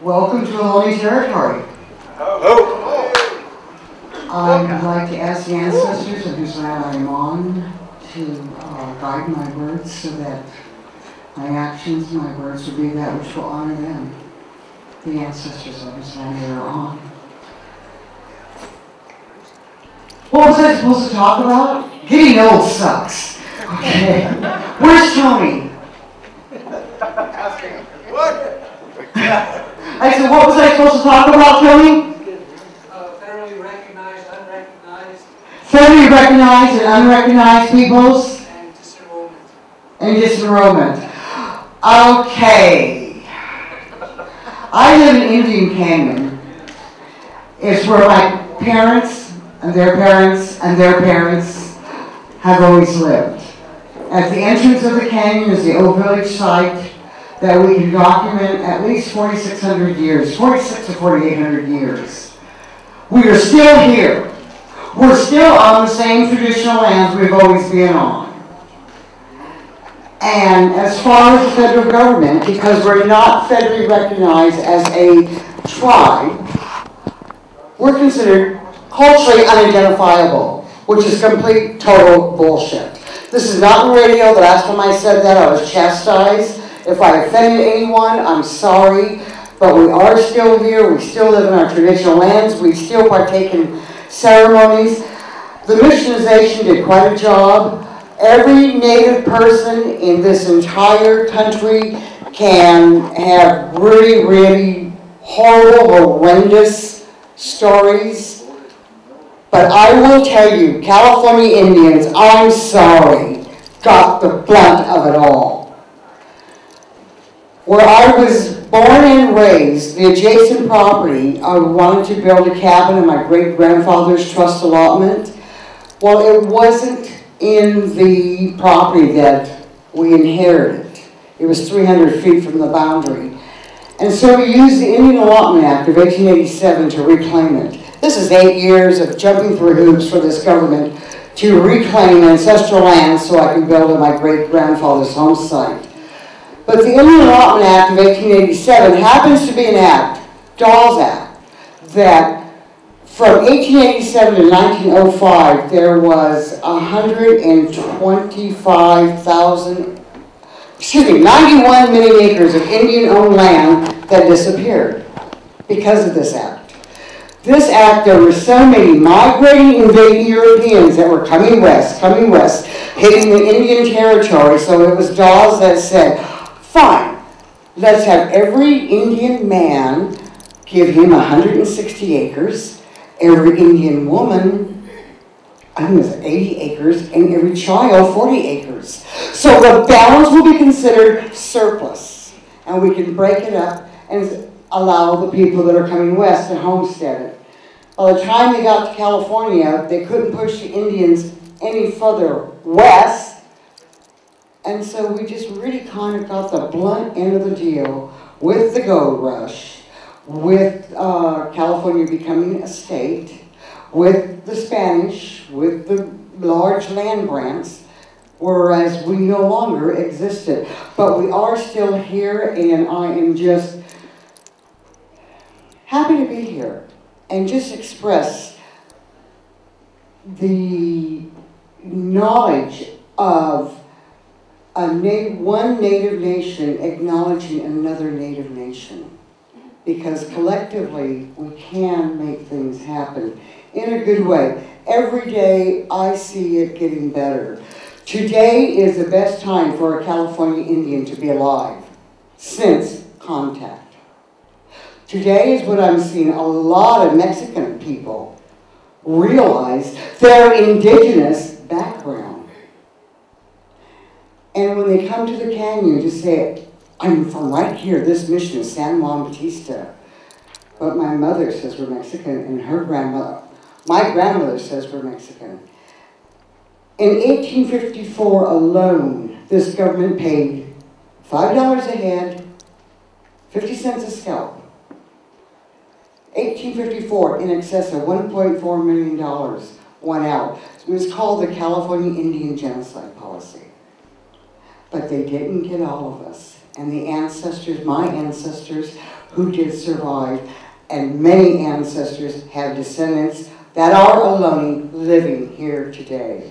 Welcome to Ohlone territory. I'd like to ask the ancestors of whose land I am on to guide my words so that my actions and my words will be that which will honor them, the ancestors of whose land they are on. What was I supposed to talk about? Getting old sucks. Okay. Where's Tony? What? I said, what was I supposed to talk about, Tony? Federally recognized, unrecognized. Federally recognized and unrecognized peoples. And disenrollment. And disenrollment. Okay. I live in Indian Canyon. It's where my parents and their parents and their parents have always lived. At the entrance of the canyon is the old village site that we can document at least 4,600 years, 4,600 to 4,800 years. We are still here. We're still on the same traditional lands we've always been on. And as far as the federal government, because we're not federally recognized as a tribe, we're considered culturally unidentifiable, which is complete, total bullshit. This is not on radio. The last time I said that, I was chastised. If I offended anyone, I'm sorry. But we are still here. We still live in our traditional lands. We still partake in ceremonies. The missionization did quite a job. Every Native person in this entire country can have really, really horrible, horrendous stories. But I will tell you, California Indians, I'm sorry, got the brunt of it all. Where I was born and raised, the adjacent property, I wanted to build a cabin in my great-grandfather's trust allotment. Well, it wasn't in the property that we inherited. It was 300 feet from the boundary. And so we used the Indian Allotment Act of 1887 to reclaim it. This is 8 years of jumping through hoops for this government to reclaim ancestral land so I can build on my great-grandfather's home site. But the Indian Allotment Act of 1887 happens to be an act, Dawes Act, that from 1887 to 1905, there was 91 million acres of Indian-owned land that disappeared because of this act. This act, there were so many migrating, invading Europeans that were coming west, hitting the Indian territory, so it was Dawes that said, fine, let's have every Indian man give him 160 acres, every Indian woman, I think it was 80 acres, and every child 40 acres. So the balance will be considered surplus, and we can break it up and allow the people that are coming west to homestead it. By the time they got to California, they couldn't push the Indians any further west, and so we just really kind of got the blunt end of the deal with the gold rush, with California becoming a state, with the Spanish, with the large land grants, whereas we no longer existed. But we are still here, and I am just happy to be here and just express the knowledge of one Native nation acknowledging another Native nation. Because collectively, we can make things happen in a good way. Every day, I see it getting better. Today is the best time for a California Indian to be alive since contact. Today is when I'm seeing a lot of Mexican people realize their indigenous background. And when they come to the canyon to say, I'm from right here, this mission is San Juan Bautista. But my mother says we're Mexican, and my grandmother says we're Mexican. In 1854 alone, this government paid $5 a head, 50 cents a scalp. 1854, in excess of $1.4 million went out. It was called the California Indian Genocide Policy. But they didn't get all of us. and the ancestors, my ancestors, who did survive, and many ancestors have descendants that are Ohlone living here today.